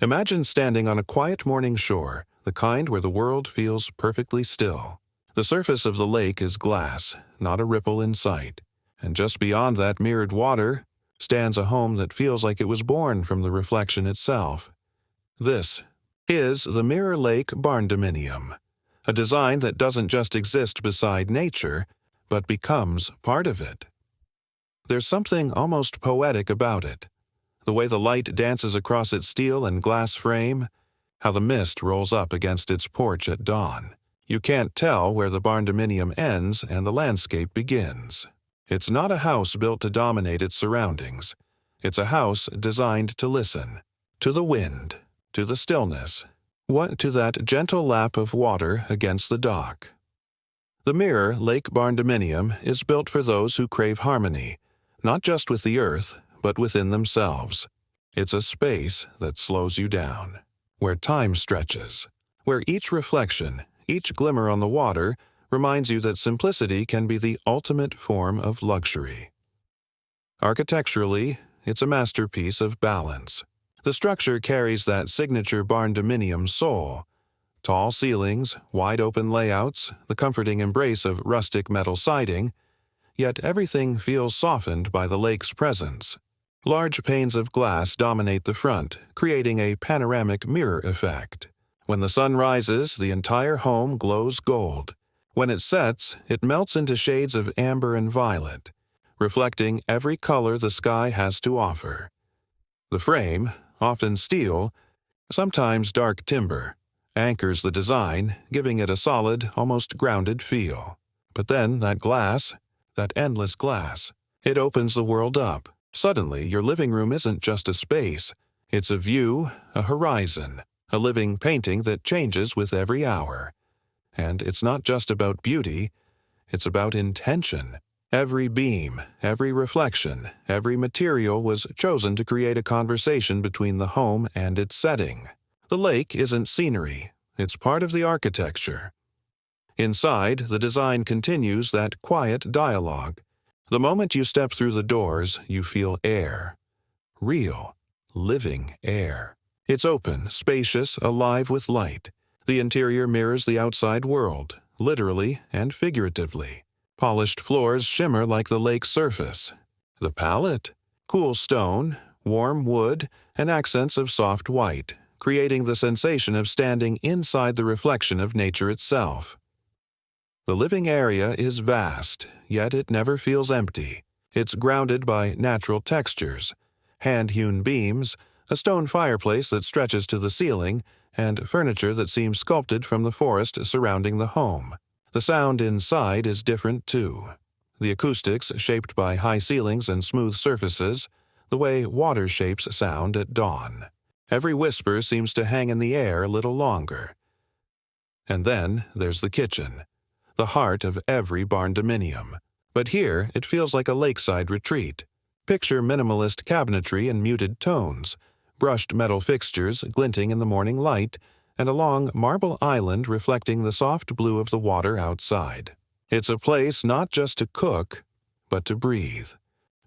Imagine standing on a quiet morning shore, the kind where the world feels perfectly still. The surface of the lake is glass, not a ripple in sight, and just beyond that mirrored water stands a home that feels like it was born from the reflection itself. This is the Mirror Lake Barndominium, a design that doesn't just exist beside nature, but becomes part of it. There's something almost poetic about it. The way the light dances across its steel and glass frame, how the mist rolls up against its porch at dawn. You can't tell where the barndominium ends and the landscape begins. It's not a house built to dominate its surroundings. It's a house designed to listen. To the wind, to the stillness, to that gentle lap of water against the dock. The Mirror Lake Barndominium is built for those who crave harmony, not just with the earth, but within themselves. It's a space that slows you down, where time stretches, where each reflection, each glimmer on the water reminds you that simplicity can be the ultimate form of luxury. Architecturally, it's a masterpiece of balance. The structure carries that signature barndominium soul. Tall ceilings, wide-open layouts, the comforting embrace of rustic metal siding, yet everything feels softened by the lake's presence. Large panes of glass dominate the front, creating a panoramic mirror effect. When the sun rises, the entire home glows gold. When it sets, it melts into shades of amber and violet, reflecting every color the sky has to offer. The frame, often steel, sometimes dark timber, anchors the design, giving it a solid, almost grounded feel. But then that glass, that endless glass, it opens the world up. Suddenly, your living room isn't just a space. It's a view, a horizon, a living painting that changes with every hour. And it's not just about beauty, it's about intention. Every beam, every reflection, every material was chosen to create a conversation between the home and its setting. The lake isn't scenery, it's part of the architecture. Inside, the design continues that quiet dialogue. The moment you step through the doors, you feel air. Real, living air. It's open, spacious, alive with light. The interior mirrors the outside world, literally and figuratively. Polished floors shimmer like the lake's surface. The palette? Cool stone, warm wood, and accents of soft white, creating the sensation of standing inside the reflection of nature itself. The living area is vast, yet it never feels empty. It's grounded by natural textures, hand-hewn beams, a stone fireplace that stretches to the ceiling, and furniture that seems sculpted from the forest surrounding the home. The sound inside is different too. The acoustics shaped by high ceilings and smooth surfaces, the way water shapes sound at dawn. Every whisper seems to hang in the air a little longer. And then there's the kitchen, the heart of every barndominium. But here it feels like a lakeside retreat. Picture minimalist cabinetry in muted tones, brushed metal fixtures glinting in the morning light, and a long marble island reflecting the soft blue of the water outside. It's a place not just to cook, but to breathe.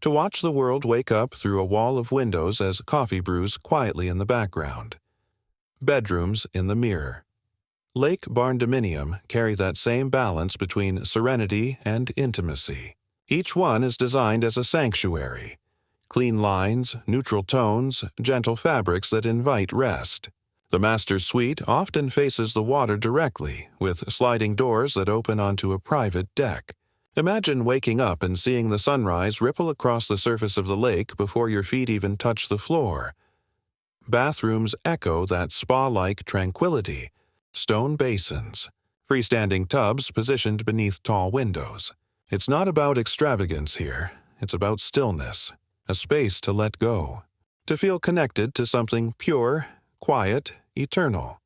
To watch the world wake up through a wall of windows as coffee brews quietly in the background. Bedrooms in the mirror. Lake Barndominium carry that same balance between serenity and intimacy. Each one is designed as a sanctuary. Clean lines, neutral tones, gentle fabrics that invite rest. The master suite often faces the water directly, with sliding doors that open onto a private deck. Imagine waking up and seeing the sunrise ripple across the surface of the lake before your feet even touch the floor. Bathrooms echo that spa-like tranquility. Stone basins, freestanding tubs positioned beneath tall windows. It's not about extravagance here, it's about stillness, a space to let go, to feel connected to something pure, quiet, eternal.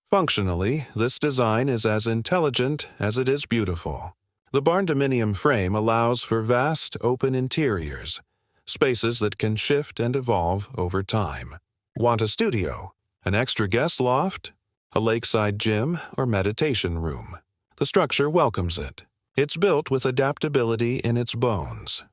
Functionally, this design is as intelligent as it is beautiful. The barndominium frame allows for vast, open interiors, spaces that can shift and evolve over time. Want a studio, an extra guest loft, a lakeside gym, or meditation room? The structure welcomes it. It's built with adaptability in its bones.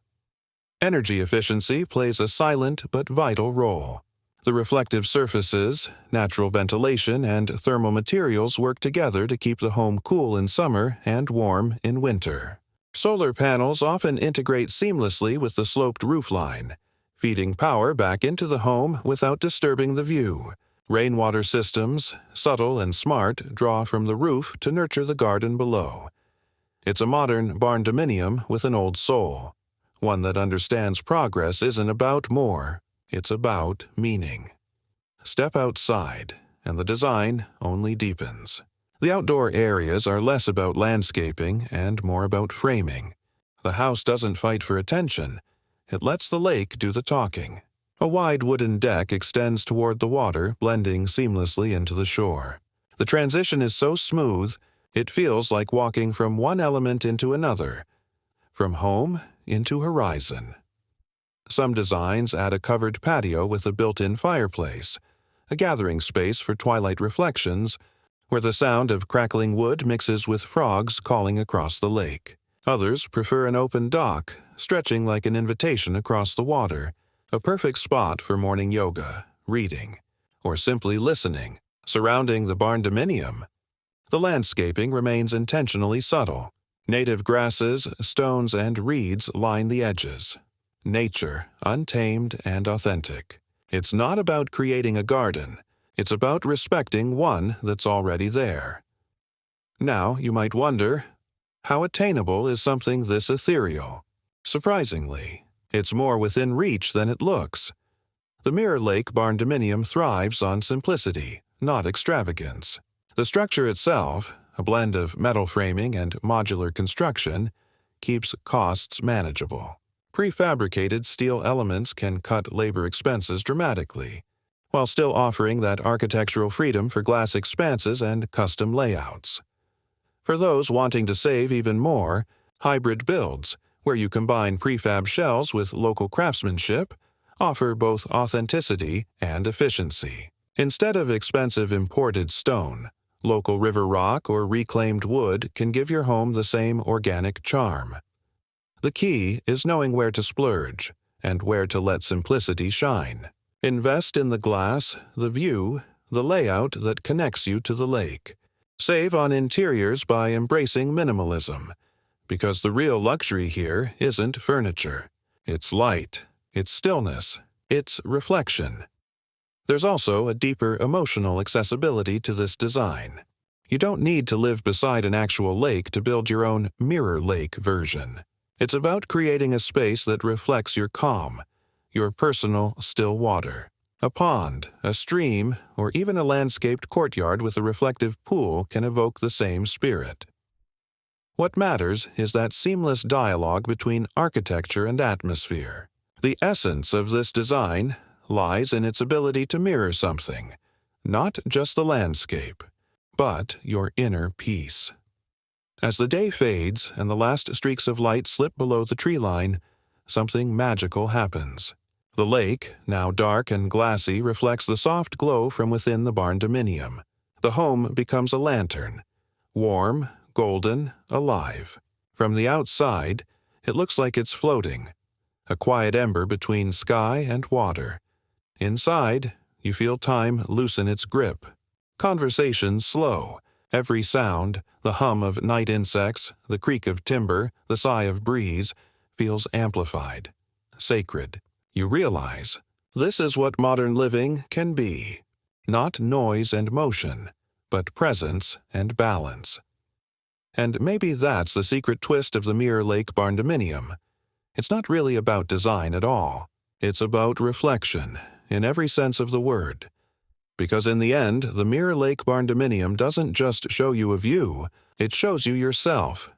Energy efficiency plays a silent but vital role. The reflective surfaces, natural ventilation, and thermal materials work together to keep the home cool in summer and warm in winter. Solar panels often integrate seamlessly with the sloped roofline, feeding power back into the home without disturbing the view. Rainwater systems, subtle and smart, draw from the roof to nurture the garden below. It's a modern barndominium with an old soul, one that understands progress isn't about more, it's about meaning. Step outside, and the design only deepens. The outdoor areas are less about landscaping and more about framing. The house doesn't fight for attention, it lets the lake do the talking. A wide wooden deck extends toward the water, blending seamlessly into the shore. The transition is so smooth, it feels like walking from one element into another, from home into horizon. Some designs add a covered patio with a built-in fireplace, a gathering space for twilight reflections, where the sound of crackling wood mixes with frogs calling across the lake. Others prefer an open dock, stretching like an invitation across the water, a perfect spot for morning yoga, reading, or simply listening. Surrounding the barndominium, the landscaping remains intentionally subtle. Native grasses, stones, and reeds line the edges. Nature, untamed and authentic. It's not about creating a garden. It's about respecting one that's already there. Now, you might wonder, how attainable is something this ethereal? Surprisingly, it's more within reach than it looks. The Mirror Lake barndominium thrives on simplicity, not extravagance. The structure itself, a blend of metal framing and modular construction, keeps costs manageable. Prefabricated steel elements can cut labor expenses dramatically, while still offering that architectural freedom for glass expanses and custom layouts. For those wanting to save even more, hybrid builds, where you combine prefab shells with local craftsmanship, offer both authenticity and efficiency. Instead of expensive imported stone, local river rock or reclaimed wood can give your home the same organic charm. The key is knowing where to splurge and where to let simplicity shine. Invest in the glass, the view, the layout that connects you to the lake. Save on interiors by embracing minimalism, because the real luxury here isn't furniture. It's light, it's stillness, it's reflection. There's also a deeper emotional accessibility to this design. You don't need to live beside an actual lake to build your own Mirror Lake version. It's about creating a space that reflects your calm, your personal still water. A pond, a stream, or even a landscaped courtyard with a reflective pool can evoke the same spirit. What matters is that seamless dialogue between architecture and atmosphere. The essence of this design lies in its ability to mirror something, not just the landscape, but your inner peace. As the day fades and the last streaks of light slip below the tree line, something magical happens. The lake, now dark and glassy, reflects the soft glow from within the barndominium. The home becomes a lantern, warm, golden, alive. From the outside, it looks like it's floating, a quiet ember between sky and water. Inside, you feel time loosen its grip. Conversations slow. Every sound, the hum of night insects, the creak of timber, the sigh of breeze, feels amplified, sacred. You realize, this is what modern living can be. Not noise and motion, but presence and balance. And maybe that's the secret twist of the Mirror Lake barndominium. It's not really about design at all. It's about reflection, in every sense of the word. Because in the end, the Mirror Lake barndominium doesn't just show you a view, it shows you yourself.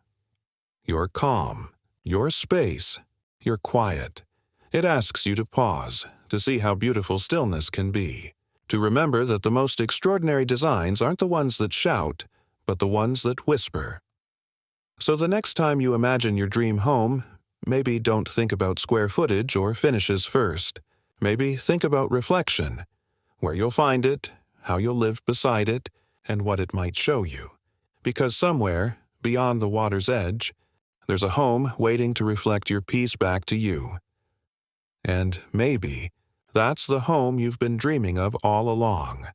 Your calm, your space, your quiet. It asks you to pause, to see how beautiful stillness can be, to remember that the most extraordinary designs aren't the ones that shout, but the ones that whisper. So the next time you imagine your dream home, maybe don't think about square footage or finishes first. Maybe think about reflection, where you'll find it, how you'll live beside it, and what it might show you. Because somewhere, beyond the water's edge, there's a home waiting to reflect your peace back to you. And maybe That's the home you've been dreaming of all along.